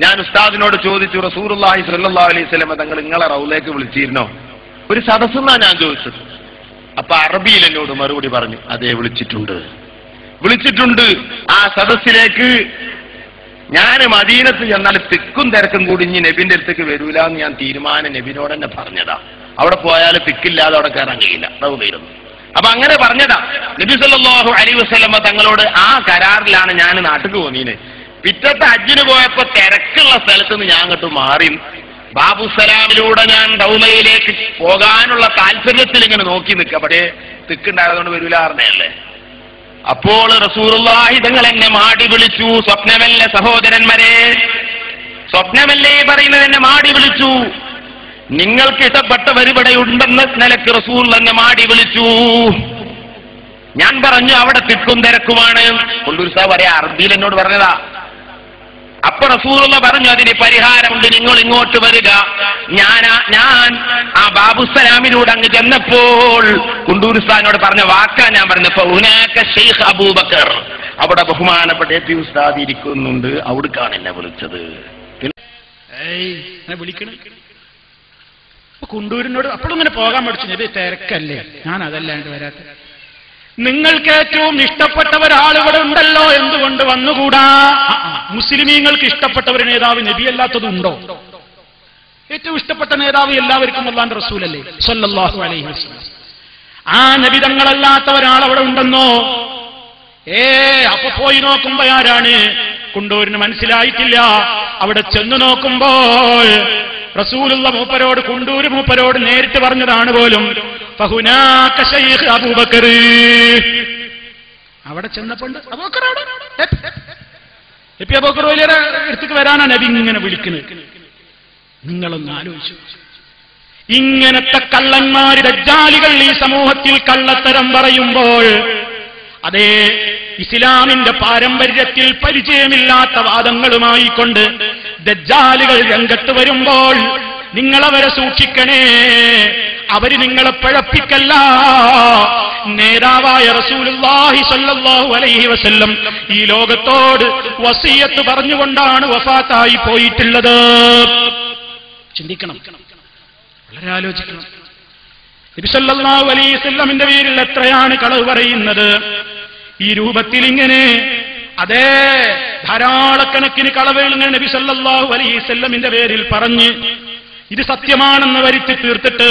ഞാൻ ഉസ്താദിനോട് ചോദിച്ചു, റസൂലുള്ളാഹി സ്വല്ലല്ലാഹു അലൈഹി വസല്ലം തങ്ങൾ നിങ്ങളെ റൗലേക്ക് വിളിച്ചിരുന്നോ? ഒരു സദസ്സെന്നാ ഞാൻ ചോദിച്ചത്. അപ്പൊ അറബിയിൽ എന്നോട് മറുപടി പറഞ്ഞു, അതേ വിളിച്ചിട്ടുണ്ട്. ആ സദസ്സിലേക്ക് ഞാൻ മദീനത്ത് ചെന്നാൽ തിക്കും തിരക്കും കൂടി ഇനി നബിന്റെ അടുത്തേക്ക് വരൂല എന്ന് ഞാൻ തീരുമാനം നബിനോട് തന്നെ പറഞ്ഞതാ. അവിടെ പോയാൽ തിക്കില്ലാതെ അവിടെ കയറാൻ കഴിയില്ല, റൗദയിലൊന്നും. അപ്പൊ അങ്ങനെ പറഞ്ഞതാ നബി സല്ലല്ലാഹു അലൈഹി വസല്ലം തങ്ങളോട്. ആ കരാറിലാണ് ഞാൻ നാട്ടിൽ പോന്നീന്. പിറ്റത്തെ ഹജ്ജിന് പോയപ്പോ തിരക്കുള്ള സ്ഥലത്ത് നിന്ന് ഞാൻ അങ്ങോട്ട് മാറി ബാബുസലാമിലൂടെ ഞാൻ റൗദയിലേക്ക് പോകാനുള്ള താല്പര്യത്തിൽ ഇങ്ങനെ നോക്കി നിൽക്കുക. പക്ഷേ തിക്കുണ്ടായതുകൊണ്ട് വരൂല പറഞ്ഞല്ലേ. അപ്പോൾ റസൂലുള്ളാഹി തങ്ങൾ എന്നെ മാടി വിളിച്ചു. സ്വപ്നമല്ലേ സഹോദരന്മാരെ, സ്വപ്നമല്ലേ പറയുന്നത്? എന്നെ മാടി വിളിച്ചു. നിങ്ങൾക്ക് ഇഷ്ടപ്പെട്ടവർ ഇവിടെ ഉണ്ടെന്ന നിലക്ക് റസൂൽ എന്നെ മാടി വിളിച്ചു. ഞാൻ പറഞ്ഞു അവിടെ തിക്കും തിരക്കുമാണ്. കൊണ്ടൂർ സാഹ് പറയാ, അറബിയിൽ എന്നോട് പറഞ്ഞതാ. അപ്പൊ റസൂലുള്ള പറഞ്ഞു, അതിന് പരിഹാരമുണ്ട്, നിങ്ങൾ ഇങ്ങോട്ട് വരിക. ഞാൻ ആ ബാബുസലാമിലൂടെ അങ്ങ് ചെന്നപ്പോൾ കുണ്ടൂർ ഉസ്താദിനോട് പറഞ്ഞ വാക്കാ ഞാൻ പറഞ്ഞപ്പോ ഷെയ്ഖ് അബൂബക്കർ, അവിടെ ബഹുമാനപ്പെട്ട എ പി ഉസ്താദ് ഇരിക്കുന്നുണ്ട്, അവിടേക്കാണ് എന്നെ വിളിച്ചത്. വിളിക്കണം കുണ്ടൂരിനോട് അപ്പോഴും ഇങ്ങനെ പോകാൻ പഠിച്ചു. ഇത് തിരക്കല്ലേ, ഞാൻ അതല്ലാണ്ട് വരാത്ത. നിങ്ങൾക്ക് ഏറ്റവും ഇഷ്ടപ്പെട്ട ഒരാളിവിടെ ഉണ്ടല്ലോ, എന്തുകൊണ്ട് വന്നുകൂടാ? മുസ്ലിമീങ്ങൾക്ക് ഇഷ്ടപ്പെട്ട ഒരു നേതാവ് നബി അല്ലാത്തതുണ്ടോ? ഏറ്റവും ഇഷ്ടപ്പെട്ട നേതാവ് എല്ലാവർക്കും അല്ലാഹുവിന്റെ റസൂലല്ലേ സ്വല്ലല്ലാഹു അലൈഹി വസല്ലം. ആ നബി തങ്ങളല്ലാത്ത ഒരാളവിടെ ഉണ്ടെന്നോ? അപ്പൊ പോയി നോക്കുമ്പോ ആരാണ്? കുണ്ടൂരിന് മനസ്സിലായിട്ടില്ല. അവിടെ ചെന്നു നോക്കുമ്പോൾ റസൂലുള്ള മൂപ്പരോട്, കുണ്ടൂര് മൂപ്പരോട് നേരിട്ട് പറഞ്ഞതാണ് പോലും, ഫഹുനാക ശൈഖ് അബൂബക്കർ. അവിടെ ചെന്നപ്പോൾ അബൂബക്കർ വലിയ അടുത്തേക്ക് വരാനാണ് നബി ഇങ്ങനെ വിളിക്കുന്നത്. നിങ്ങളൊന്ന് ആലോചിച്ചു, ഇങ്ങനത്തെ കള്ളന്മാര് ദജ്ജാലികൾ ഈ സമൂഹത്തിൽ കള്ളത്തരം പറയുമ്പോൾ, അതേ ഇസ്ലാമിന്റെ പാരമ്പര്യത്തിൽ പരിചയമില്ലാത്ത വാദങ്ങളുമായി കൊണ്ട് ദജ്ജാലുകൾ രംഗത്ത് വരുമ്പോൾ നിങ്ങളവരെ സൂക്ഷിക്കണേ. അവര് നിങ്ങളെ പഴപ്പിക്കല്ല. നേതാവായ റസൂലുള്ളാഹി സ്വല്ലല്ലാഹു അലൈഹി വസല്ലം ഈ ലോകത്തോട് വസിയത്ത് പറഞ്ഞുകൊണ്ടാണ് വഫാത്തായി പോയിട്ടുള്ളത്. ചിന്തിക്കണം, വളരെ ആലോചിക്കണം. നബി സല്ലല്ലാഹു അലൈഹി വസല്ലമിന്റെ പേരിൽ എത്രയാണ് കളവ് പറയുന്നത്? ഈ രൂപത്തിൽ ഇങ്ങനെ അതേ ധാരാളക്കണക്കിന് കളവുകൾ ഇങ്ങനെ നബി സല്ലല്ലാഹു അലൈഹി വസല്ലമിന്റെ പേരിൽ പറഞ്ഞ് ഇത് സത്യമാണെന്ന് വരുത്തി തീർത്തിട്ട്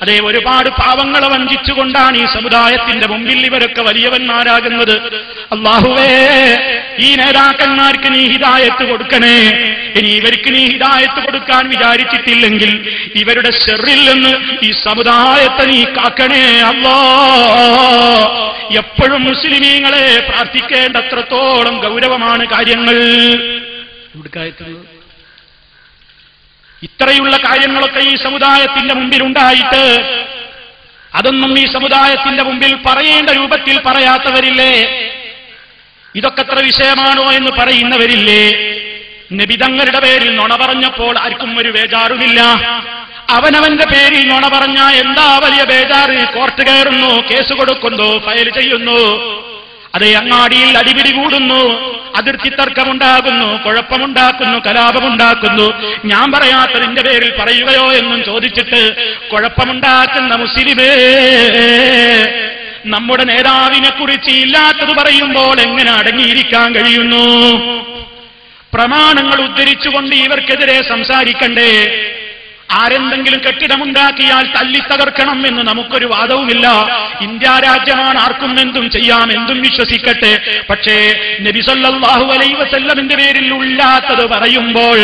അതേ ഒരുപാട് പാവങ്ങളെ വഞ്ചിച്ചുകൊണ്ടാണ് ഈ സമുദായത്തിന്റെ മുമ്പിൽ ഇവരൊക്കെ വലിയവന്മാരാകുന്നത്. അല്ലാഹുവേ, ഈ നേതാക്കന്മാർക്ക് നീ ഹിദായത്ത് കൊടുക്കണേ. ഇനി ഇവർക്ക് നീ ഹിദായത്ത് കൊടുക്കാൻ വിചാരിച്ചിട്ടില്ലെങ്കിൽ ഇവരുടെ ശർറിൽ നിന്ന് ഈ സമുദായത്തെ നീ കാക്കണേ അല്ലാഹ്. എപ്പോഴും മുസ്ലിമീങ്ങളെ പ്രാർത്ഥിക്കേണ്ടത്രത്തോളം ഗൗരവമാണ് കാര്യങ്ങൾ. ഇത്രയുള്ള കാര്യങ്ങളൊക്കെ ഈ സമുദായത്തിന്റെ മുമ്പിൽ ഉണ്ടായിട്ട് അതൊന്നും ഈ സമുദായത്തിന്റെ മുമ്പിൽ പറയേണ്ട രൂപത്തിൽ പറയാത്തവരില്ലേ? ഇതൊക്കെ എത്ര വിഷയമാണോ എന്ന് പറയുന്നവരില്ലേ? നബിതങ്ങളുടെ പേരിൽ നുണ പറഞ്ഞപ്പോൾ ആർക്കും ഒരു ബേജാറുമില്ല. അവനവന്റെ പേരിൽ നുണ പറഞ്ഞ എന്താ വലിയ ബേജാറ്? കോർട്ട് കയറുന്നു, കേസ് കൊടുക്കുന്നു, ഫയൽ ചെയ്യുന്നു, അതേ അങ്ങാടിയിൽ അടിപിടി കൂടുന്നു, അതിർത്തി തർക്കമുണ്ടാകുന്നു, കുഴപ്പമുണ്ടാക്കുന്നു, കലാപമുണ്ടാക്കുന്നു. ഞാൻ പറയാത്തതിന്റെ പേരിൽ പറയുകയോ എന്നും ചോദിച്ചിട്ട് കുഴപ്പമുണ്ടാക്കുന്ന മുസ്ലിമേ, നമ്മുടെ നേതാവിനെ കുറിച്ച് ഇല്ലാത്തത് പറയുമ്പോൾ എങ്ങനെ അടങ്ങിയിരിക്കാൻ കഴിയുന്നു? പ്രമാണങ്ങൾ ഉദ്ധരിച്ചുകൊണ്ട് ഇവർക്കെതിരെ സംസാരിക്കണ്ടേ? ആരെന്തെങ്കിലും കെട്ടിടമുണ്ടാക്കിയാൽ തല്ലി തകർക്കണം എന്ന് നമുക്കൊരു വാദവുമില്ല. ഇന്ത്യ രാജ്യമാണ്, ആർക്കും എന്തും ചെയ്യാം, എന്തും വിശ്വസിക്കട്ടെ. പക്ഷേ നബി സല്ലല്ലാഹു അലൈഹി വസല്ലമിന്റെ പേരിൽ ഇല്ലാത്തത് പറയുമ്പോൾ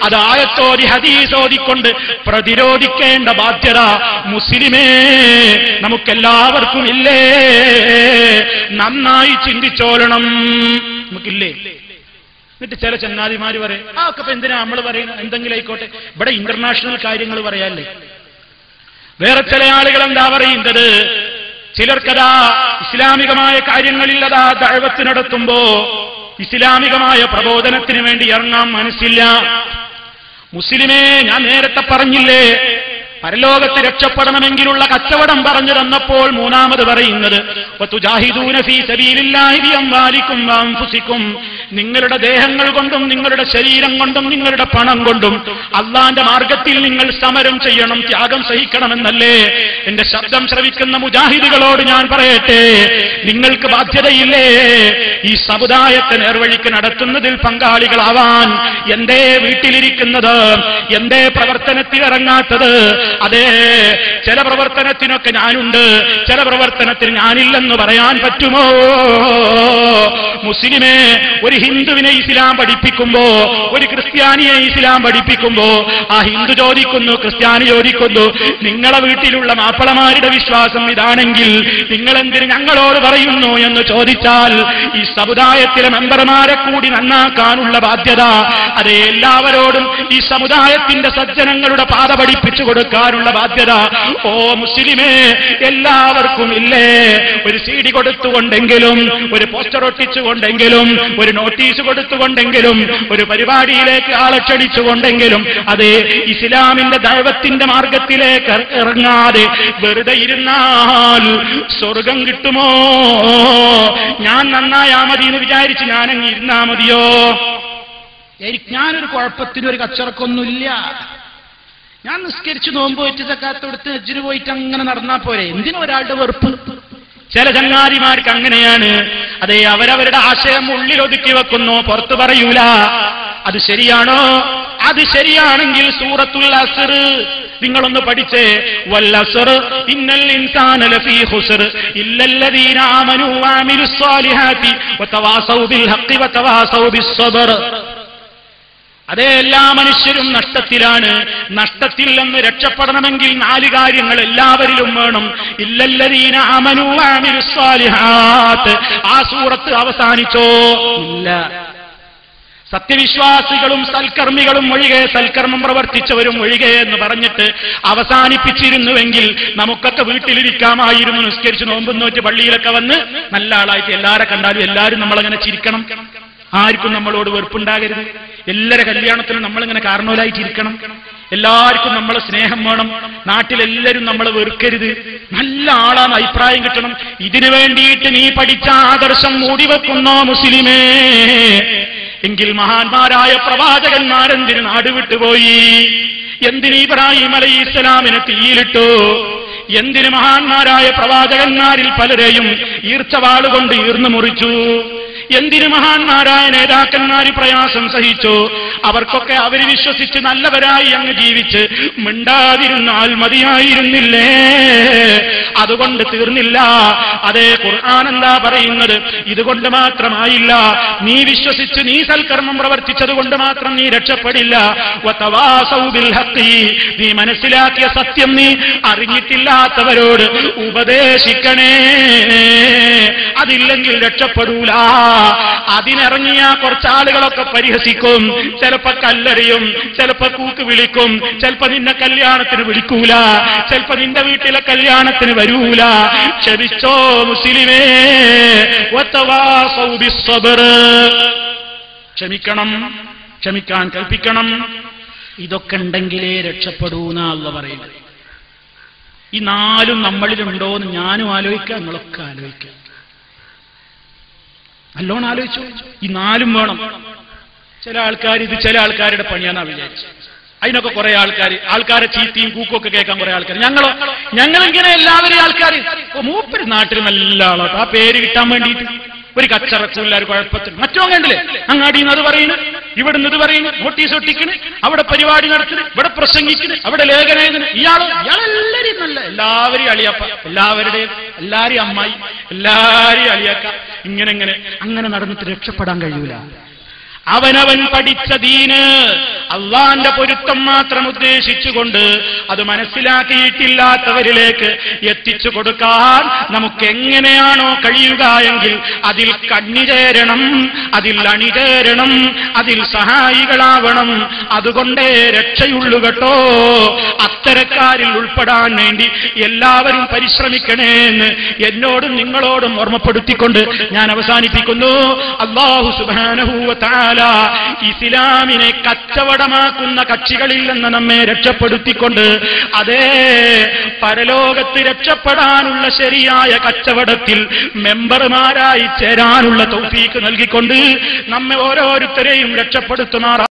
അത് ആയത്തോതി ഹദീസോതിക്കൊണ്ട് പ്രതിരോധിക്കേണ്ട ബാധ്യത മുസ്ലിമേ നമുക്കെല്ലാവർക്കും ഇല്ലേ? നന്നായി ചിന്തിച്ചോളണം. നമുക്കില്ലേ? എന്നിട്ട് ചില ചങ്ങാതിമാര് പറയും, ആ ഒക്കെ എന്തിനാ നമ്മൾ പറയുന്നത്? എന്തെങ്കിലും ആയിക്കോട്ടെ, ഇവിടെ ഇന്റർനാഷണൽ കാര്യങ്ങൾ പറയാല്ലേ. വേറെ ചില ആളുകൾ എന്താ പറയുന്നത്? ചിലർക്കതാ ഇസ്ലാമികമായ കാര്യങ്ങളിൽ അതാ ദഅവത്ത് നടത്തുമ്പോ ഇസ്ലാമികമായ പ്രബോധനത്തിന് വേണ്ടി ഇറങ്ങാൻ മനസ്സില്ല. മുസ്ലിമേ, ഞാൻ നേരത്തെ പറഞ്ഞില്ലേ, പരലോകത്ത് രക്ഷപ്പെടണമെങ്കിലുള്ള കച്ചവടം പറഞ്ഞു തന്നപ്പോൾ മൂന്നാമത് പറയുന്നത് വതുജാഹിദൂന ഫീ സബീലില്ലാഹി ബിഅംവാലികും വഅൻഫുസികും, നിങ്ങളുടെ ദേഹങ്ങൾ കൊണ്ടും നിങ്ങളുടെ ശരീരം കൊണ്ടും നിങ്ങളുടെ പണം കൊണ്ടും അള്ളാന്റെ മാർഗത്തിൽ നിങ്ങൾ സമരം ചെയ്യണം, ത്യാഗം സഹിക്കണമെന്നല്ലേ? എന്റെ ശബ്ദം ശ്രവിക്കുന്ന മുജാഹിദുകളോട് ഞാൻ പറയട്ടെ, നിങ്ങൾക്ക് ബാധ്യതയില്ലേ ഈ സമുദായത്തെ നേർവഴിക്ക് നടത്തുന്നതിൽ പങ്കാളികളാവാൻ? എന്തേ വീട്ടിലിരിക്കുന്നത്? എന്തേ പ്രവർത്തനത്തിൽ ഇറങ്ങാത്തത്? അതെ, ചില പ്രവർത്തനത്തിനൊക്കെ ഞാനുണ്ട്, ചില പ്രവർത്തനത്തിന് ഞാനില്ലെന്ന് പറയാൻ പറ്റുമോ? മുസ്ലിമേ, ഒരു ഹിന്ദുവിനെ ഇസ്ലാം പഠിപ്പിക്കുമ്പോ, ഒരു ക്രിസ്ത്യാനിയെ ഇസ്ലാം പഠിപ്പിക്കുമ്പോ ആ ഹിന്ദു ചോദിക്കുന്നു, ക്രിസ്ത്യാനി ചോദിക്കുന്നു, നിങ്ങളെ വീട്ടിലുള്ള മാപ്പിളമാരുടെ വിശ്വാസം ഇതാണെങ്കിൽ നിങ്ങളെന്തിന് ഞങ്ങളോട് പറയുന്നു എന്ന് ചോദിച്ചാൽ ഈ സമുദായത്തിലെ മെമ്പർമാരെ കൂടി നന്നാക്കാനുള്ള ബാധ്യത അതെ എല്ലാവരോടും ഈ സമുദായത്തിന്റെ സജ്ജനങ്ങളുടെ പാത പഠിപ്പിച്ചു കൊടുക്കാനുള്ള ബാധ്യത ഓ മുസ്ലിമേ എല്ലാവർക്കും ഇല്ലേ? ഒരു CD കൊടുത്തുകൊണ്ടെങ്കിലും, ഒരു പോസ്റ്റർ ഒട്ടിച്ചുകൊണ്ടെങ്കിലും, ഒരു നോട്ടീസ് കൊടുത്തുകൊണ്ടെങ്കിലും, ഒരു പരിപാടിയിലേക്ക് ആളെ ക്ഷണിച്ചുകൊണ്ടെങ്കിലും അത് ഇസ്ലാമിന്റെ ദൈവത്തിന്റെ മാർഗത്തിലേക്ക് ഇറങ്ങാതെ വെറുതെ ഇരുന്നാൽ സ്വർഗം കിട്ടുമോ? ഞാൻ നന്നായാ മതി എന്ന് വിചാരിച്ച് ഞാനങ്ങ് ഇരുന്നാ മതിയോ? ഞാനൊരു കുഴപ്പത്തിനും ഒരു കച്ചറക്കൊന്നുമില്ല. ഞാൻ നിസ്കരിച്ച് നോമ്പ് വെച്ച് സക്കാത്ത് കൊടുത്ത് ഹജ്ജിന് പോയിട്ട് അങ്ങനെ നടന്നാ പോരെ? എന്തിനും ഒരാളുടെ വെറുപ്പ്? ചില ചങ്ങാതിമാർക്ക് അങ്ങനെയാണ്. അതെ, അവരവരുടെ ആശയം ഉള്ളിൽ ഒതുക്കി വെക്കുന്നു, പുറത്തു പറയൂല. അത് ശരിയാണോ? അത് ശരിയാണെങ്കിൽ സൂറത്തുൽ അസ്ർ നിങ്ങളൊന്ന് പഠിച്ചേ. വൽ അസ്ർ ഇന്നൽ ഇൻസാന ലഫീ ഖുസ്ർ ഇല്ലല്ലദീന ആമനൂ വഅമിലുസ് സ്വാലിഹാത്തി വതവാസൗ ബിൽ ഹഖ് വതവാസൗ ബിസ് സബ്ർ. അതേ, എല്ലാ മനുഷ്യരും നഷ്ടത്തിലാണ്. നഷ്ടത്തിൽ നിന്ന് രക്ഷപ്പെടണമെങ്കിൽ 4 കാര്യങ്ങൾ എല്ലാവരിലും വേണം. ഇല്ലല്ലദീന ആമനൂ വഅമിലുസ് സ്വാലിഹാത്ത്. ആ സൂറത്ത് അവസാനിച്ചോ? ഇല്ല. സത്യവിശ്വാസികളും സൽക്കർമ്മികളും ഒഴികെ, സൽക്കർമ്മം പ്രവർത്തിച്ചവരും ഒഴികെ എന്ന് പറഞ്ഞിട്ട് അവസാനിപ്പിച്ചിരുന്നുവെങ്കിൽ നമുക്കൊക്കെ വീട്ടിലിരിക്കാമായിരുന്നു. നിസ്കരിച്ച് നോമ്പും നോറ്റ് പള്ളിയിലൊക്കെ വന്ന് നല്ല ആളായിട്ട് എല്ലാരെ കണ്ടാലും എല്ലാവരും നമ്മളങ്ങനെ ചിരിക്കണം. ആർക്കും നമ്മളോട് വെറുപ്പുണ്ടാകരുത്. എല്ലാവരുടെ കല്യാണത്തിനും നമ്മളിങ്ങനെ കാരണവരായിട്ടിരിക്കണം. എല്ലാവർക്കും നമ്മളെ സ്നേഹം വേണം. നാട്ടിലെല്ലാവരും നമ്മളെ വെറുക്കരുത്. നല്ല ആളാണ് അഭിപ്രായം കിട്ടണം. ഇതിനു വേണ്ടിയിട്ട് നീ പഠിച്ച ആദർശം മൂടിവെക്കുന്നോ മുസ്ലിമേ? എങ്കിൽ മഹാന്മാരായ പ്രവാചകന്മാരെന്തിന് നാട് വിട്ടുപോയി? എന്തിന് ഇബ്രാഹിം അലൈഹിസ്സലാമിനെ തീയിലിട്ടു? എന്തിന് മഹാന്മാരായ പ്രവാചകന്മാരിൽ പലരെയും ഈർച്ചവാളുകൊണ്ട് ഈർന്നു മുറിച്ചു? എന്തിന് മഹാന്മാരായ നേതാക്കന്മാര് പ്രയാസം സഹിച്ചു? അവർക്കൊക്കെ അവര് വിശ്വസിച്ച് നല്ലവരായി അങ്ങ് ജീവിച്ച് മിണ്ടാതിരുന്നാൽ മതിയായിരുന്നില്ലേ? അതുകൊണ്ട് തീർന്നില്ല. അതേ, ഖുർആൻ എന്താ പറയുന്നത്? ഇതുകൊണ്ട് മാത്രമായില്ല. നീ വിശ്വസിച്ച് നീ സൽക്കർമ്മം പ്രവർത്തിച്ചത് കൊണ്ട് മാത്രം നീ രക്ഷപ്പെടില്ല. വതവാസൗ ബിൽ ഹഖ്, നീ മനസ്സിലാക്കിയ സത്യം നീ അറിഞ്ഞിട്ടില്ലാത്തവരോട് ഉപദേശിക്കണേ. അതില്ലെങ്കിൽ രക്ഷപ്പെടൂല. അതിനിറങ്ങിയ കുറച്ചാളുകളൊക്കെ പരിഹസിക്കും, ചിലപ്പോ കല്ലെറിയും, ചിലപ്പോ കൂക്ക് വിളിക്കും, ചിലപ്പോ നിന്നെ കല്യാണത്തിന് വിളിക്കൂല, ചിലപ്പോ നിന്റെ വീട്ടിലെ കല്യാണത്തിന് വരൂല. ക്ഷമിച്ചോ മുസ്ലിമേ. വതവാസൗ ബിസ്സബ്ർ, ക്ഷമിക്കണം, ക്ഷമിക്കാൻ കൽപ്പിക്കണം. ഇതൊക്കെ ഉണ്ടെങ്കിലേ രക്ഷപ്പെടൂന്നാ അല്ലാഹു പറയുന്നത്. ഈ 4 നമ്മളിലുണ്ടോ എന്ന് ഞാനും ആലോചിക്കാം, നിങ്ങളൊക്കെ ആലോചിക്കാം. നല്ലോണം ആലോചിച്ചു. ഈ 4 വേണം. ചില ആൾക്കാർ ഇത് ചില ആൾക്കാരുടെ പണിയാന്നാ വിചാരിച്ചു. അതിനൊക്കെ കുറെ ആൾക്കാരെ ചീത്തയും കൂക്കൊക്കെ കേൾക്കാൻ കുറെ ആൾക്കാർ. ഞങ്ങളിങ്ങനെ എല്ലാവരും ആൾക്കാർ മൂപ്പര് നാട്ടിൽ നല്ല ആളാട്ടോ, ആ പേര് കിട്ടാൻ വേണ്ടിയിട്ട് ഒരു കച്ചറക്കില്ല, ഒരു കുഴപ്പത്തിൽ. മറ്റോ കണ്ടില്ലേ, അങ്ങാടിന്ന് അത് പറയുന്നു, ഇവിടുന്ന് ഇത് പറയുന്നു, നോട്ടീസ് ഒട്ടിക്കണ്, അവിടെ പരിപാടി നടത്തുന്നു, ഇവിടെ പ്രസംഗിക്കുന്നു, അവിടെ ലേഖനം. ഇയാളെല്ലാവരും നല്ല, എല്ലാവരെയും അളിയപ്പ, എല്ലാരെയും അമ്മായി, എല്ലാരെയും അളിയാക്ക. അങ്ങനെ നടന്നിട്ട് രക്ഷപ്പെടാൻ കഴിയൂല. അവനവൻ പഠിച്ച ദീന് അള്ളാന്റെ പൊരുത്തം മാത്രം ഉദ്ദേശിച്ചുകൊണ്ട് അത് മനസ്സിലാക്കിയിട്ടില്ലാത്തവരിലേക്ക് എത്തിച്ചു കൊടുക്കാൻ നമുക്ക് എങ്ങനെയാണോ കഴിയുക എങ്കിൽ അതിൽ കണ്ണിചേരണം, അതിൽ അണിചേരണം, അതിൽ സഹായികളാവണം. അതുകൊണ്ടേ രക്ഷയുള്ളൂ കേട്ടോ. അത്തരക്കാരിൽ ഉൾപ്പെടാൻ വേണ്ടി എല്ലാവരും പരിശ്രമിക്കണേ എന്ന് എന്നോടും നിങ്ങളോടും ഓർമ്മപ്പെടുത്തിക്കൊണ്ട് ഞാൻ അവസാനിപ്പിക്കുന്നു. അല്ലാഹു സുബ്ഹാനഹു വ തആല ഇസ്ലാമിനെ കച്ചവട കച്ചവടമാക്കുന്ന കക്ഷികളിൽ നിന്ന് നമ്മെ രക്ഷപ്പെടുത്തിക്കൊണ്ട് അതേ പരലോകത്ത് രക്ഷപ്പെടാനുള്ള ശരിയായ കച്ചവടത്തിൽ മെമ്പർമാരായി ചേരാനുള്ള തൗഫീക്ക് നൽകിക്കൊണ്ട് നമ്മെ ഓരോരുത്തരെയും രക്ഷപ്പെടുത്തുമാറാ